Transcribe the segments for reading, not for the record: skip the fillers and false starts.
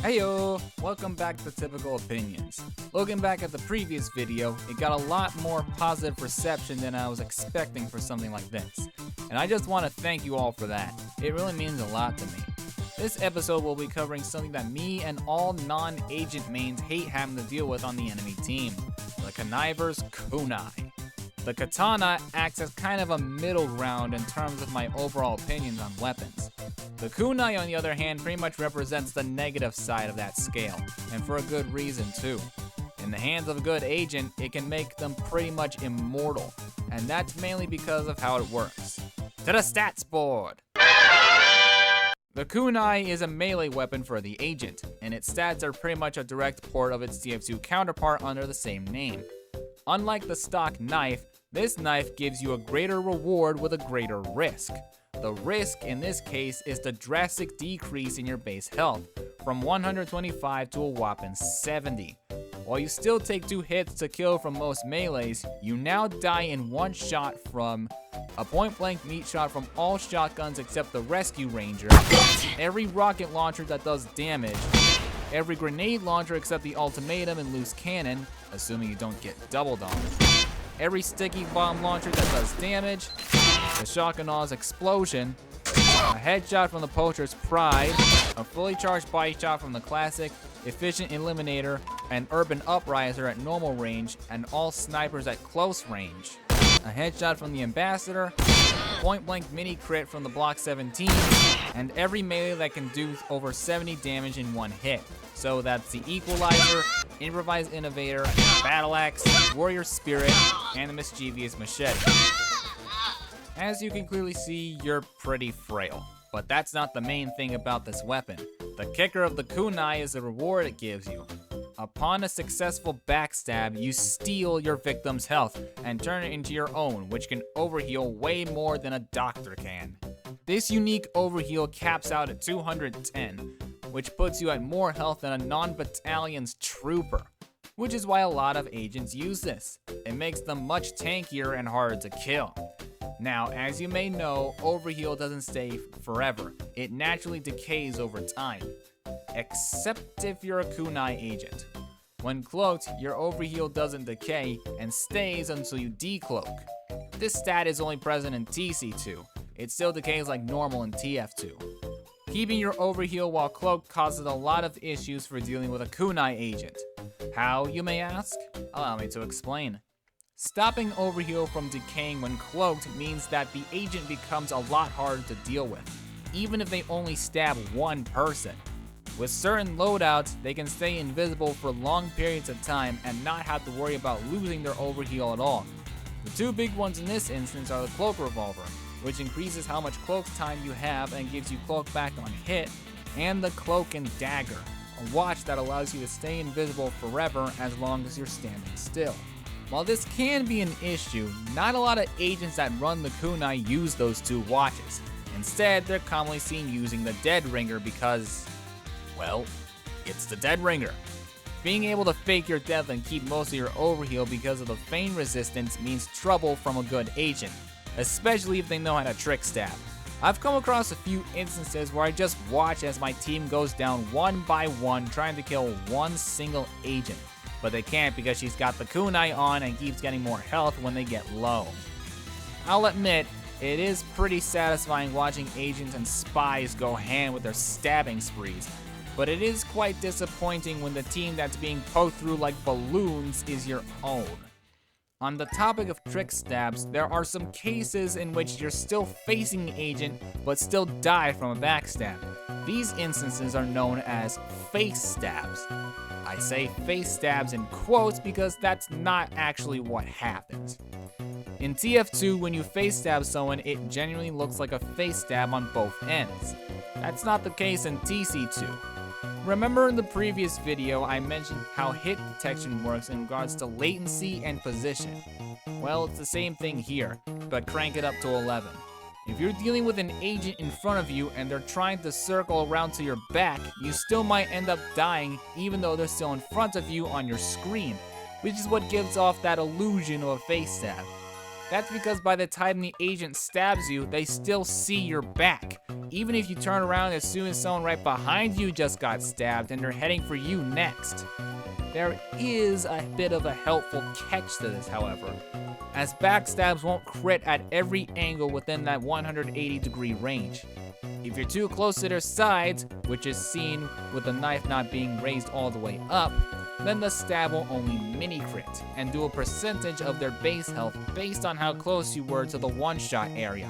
Heyo! Welcome back to Typical Opinions. Looking back at the previous video, it got a lot more positive reception than I was expecting for something like this. And I just want to thank you all for that. It really means a lot to me. This episode will be covering something that me and all non-agent mains hate having to deal with on the enemy team. The Conniver's Kunai. The katana acts as kind of a middle ground in terms of my overall opinions on weapons. The kunai, on the other hand, pretty much represents the negative side of that scale, and for a good reason too. In the hands of a good agent, it can make them pretty much immortal, and that's mainly because of how it works. To the stats board! The kunai is a melee weapon for the agent, and its stats are pretty much a direct port of its TF2 counterpart under the same name. Unlike the stock knife, this knife gives you a greater reward with a greater risk. The risk in this case is the drastic decrease in your base health, from 125 to a whopping 70. While you still take 2 hits to kill from most melees, you now die in 1 shot from a point-blank meat shot from all shotguns except the Rescue Ranger, every rocket launcher that does damage, every grenade launcher except the Ultimatum and Loose Cannon, assuming you don't get doubled on, every sticky bomb launcher that does damage, the Shotgunaw's Explosion, a headshot from the Poacher's Pride, a fully charged body shot from the Classic, Efficient Eliminator, an Urban Upriser at normal range, and all snipers at close range, a headshot from the Ambassador, point-blank mini crit from the Block 17, and every melee that can do over 70 damage in 1 hit. So that's the Equalizer, Improvised Innovator, Battle Axe, Warrior Spirit, and the Mischievous Machete. As you can clearly see, you're pretty frail. But that's not the main thing about this weapon. The kicker of the kunai is the reward it gives you. Upon a successful backstab, you steal your victim's health and turn it into your own, which can overheal way more than a doctor can. This unique overheal caps out at 210, which puts you at more health than a non-battalion's trooper, which is why a lot of agents use this. It makes them much tankier and harder to kill. Now, as you may know, overheal doesn't stay forever. It naturally decays over time, except if you're a kunai agent. When cloaked, your overheal doesn't decay and stays until you decloak. This stat is only present in TC2. It still decays like normal in TF2. Keeping your overheal while cloaked causes a lot of issues for dealing with a kunai agent. How, you may ask? Allow me to explain. Stopping overheal from decaying when cloaked means that the agent becomes a lot harder to deal with, even if they only stab 1 person. With certain loadouts, they can stay invisible for long periods of time and not have to worry about losing their overheal at all. The 2 big ones in this instance are the Cloak Revolver, which increases how much cloak time you have and gives you cloak back on hit, and the Cloak and Dagger, a watch that allows you to stay invisible forever as long as you're standing still. While this can be an issue, not a lot of agents that run the kunai use those 2 watches. Instead, they're commonly seen using the Dead Ringer because, well, it's the Dead Ringer. Being able to fake your death and keep most of your overheal because of the feign resistance means trouble from a good agent, especially if they know how to trick stab. I've come across a few instances where I just watch as my team goes down 1 by 1 trying to kill 1 single agent. But they can't because she's got the kunai on and keeps getting more health when they get low. I'll admit, it is pretty satisfying watching agents and spies go hand with their stabbing sprees, but it is quite disappointing when the team that's being poked through like balloons is your own. On the topic of trick stabs, there are some cases in which you're still facing the agent but still die from a backstab. These instances are known as face stabs. I say face stabs in quotes because that's not actually what happens. In TF2, when you face stab someone, it genuinely looks like a face stab on both ends. That's not the case in TC2. Remember in the previous video, I mentioned how hit detection works in regards to latency and position. Well, it's the same thing here, but crank it up to 11. If you're dealing with an agent in front of you and they're trying to circle around to your back, you still might end up dying even though they're still in front of you on your screen, which is what gives off that illusion of a face stab. That's because by the time the agent stabs you, they still see your back. Even if you turn around as soon as someone right behind you just got stabbed and they're heading for you next. There is a bit of a helpful catch to this, however, as backstabs won't crit at every angle within that 180-degree range. If you're too close to their sides, which is seen with the knife not being raised all the way up, then the stab will only mini-crit and do a percentage of their base health based on how close you were to the one-shot area.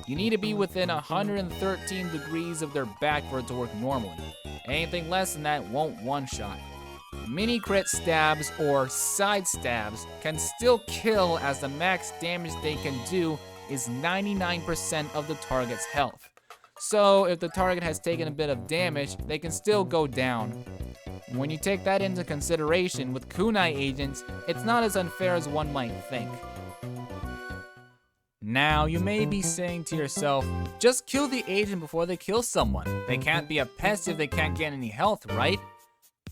You need to be within 113 degrees of their back for it to work normally. Anything less than that won't one-shot. Mini-crit stabs or side stabs can still kill, as the max damage they can do is 99% of the target's health. So if the target has taken a bit of damage, they can still go down. When you take that into consideration with kunai agents, it's not as unfair as one might think. Now, you may be saying to yourself, just kill the agent before they kill someone. They can't be a pest if they can't get any health, right?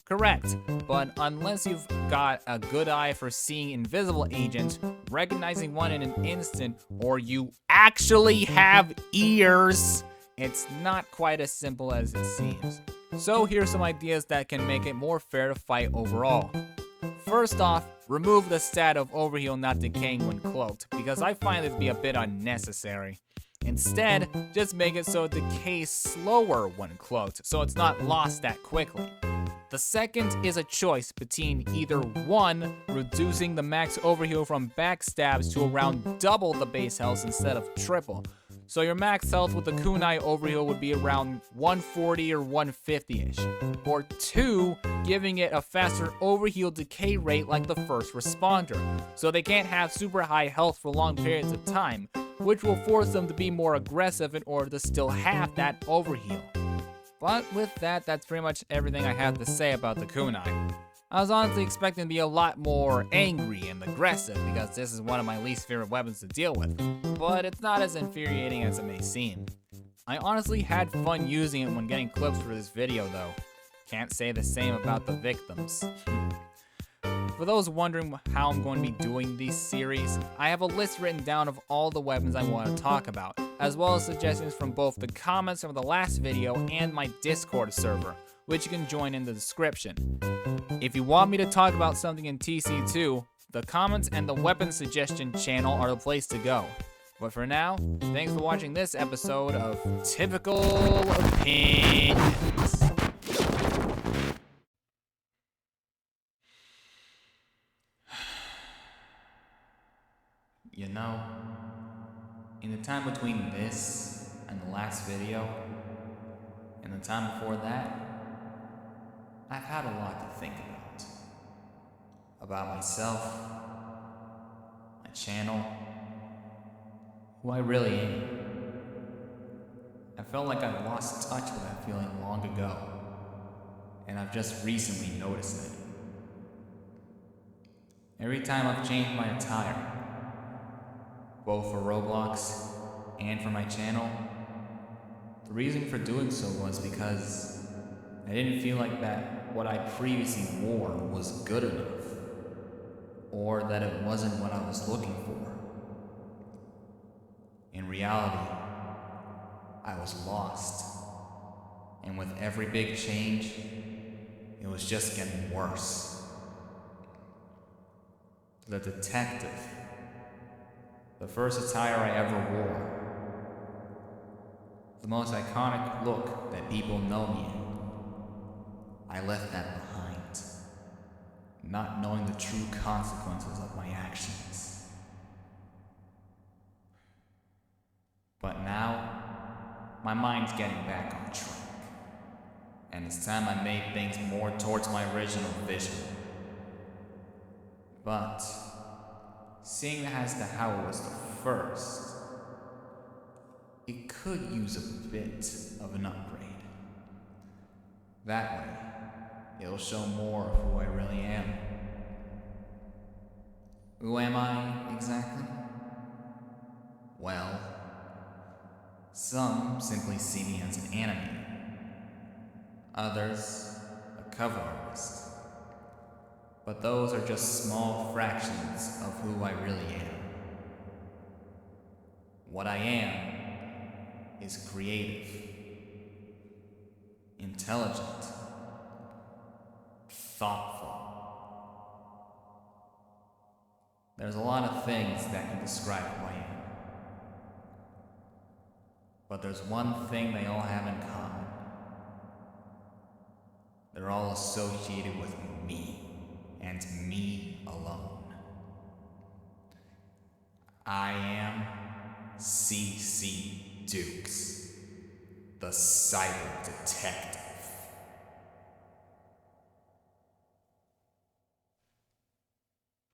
Correct, but unless you've got a good eye for seeing invisible agents, recognizing one in an instant, or you actually have ears, it's not quite as simple as it seems. So here's some ideas that can make it more fair to fight overall. First off, remove the stat of overheal not decaying when cloaked, because I find it to be a bit unnecessary. Instead, just make it so it decays slower when cloaked, so it's not lost that quickly. The second is a choice between either 1, reducing the max overheal from backstabs to around double the base health instead of triple. So your max health with the kunai overheal would be around 140 or 150-ish. Or 2, giving it a faster overheal decay rate like the first responder, so they can't have super high health for long periods of time, which will force them to be more aggressive in order to still have that overheal. But with that, that's pretty much everything I have to say about the kunai. I was honestly expecting to be a lot more angry and aggressive because this is one of my least favorite weapons to deal with, but it's not as infuriating as it may seem. I honestly had fun using it when getting clips for this video though. Can't say the same about the victims. For those wondering how I'm going to be doing these series, I have a list written down of all the weapons I want to talk about, as well as suggestions from both the comments from the last video and my Discord server, which you can join in the description. If you want me to talk about something in TC2, the comments and the weapon suggestion channel are the place to go. But for now, thanks for watching this episode of Typical Opinions. You know, in the time between this and the last video, and the time before that, I've had a lot to think about. About myself, my channel, who I really am. I felt like I lost touch with that feeling long ago, and I've just recently noticed it. Every time I've changed my attire, both for Roblox and for my channel, the reason for doing so was because I didn't feel like that what I previously wore was good enough, or that it wasn't what I was looking for. In reality, I was lost, and with every big change, it was just getting worse. The detective, the first attire I ever wore, the most iconic look that people know me in. I left that behind, not knowing the true consequences of my actions. But now, my mind's getting back on track, and it's time I made things more towards my original vision. But seeing as to how it was the first, it could use a bit of an upgrade. That way, it'll show more of who I really am. Who am I, exactly? Well, some simply see me as an animator. Others, a cover artist. But those are just small fractions of who I really am. What I am is creative, intelligent, thoughtful. There's a lot of things that can describe who I am. But there's one thing they all have in common. They're all associated with me, and me alone. I am CCdukes, the cyber detective.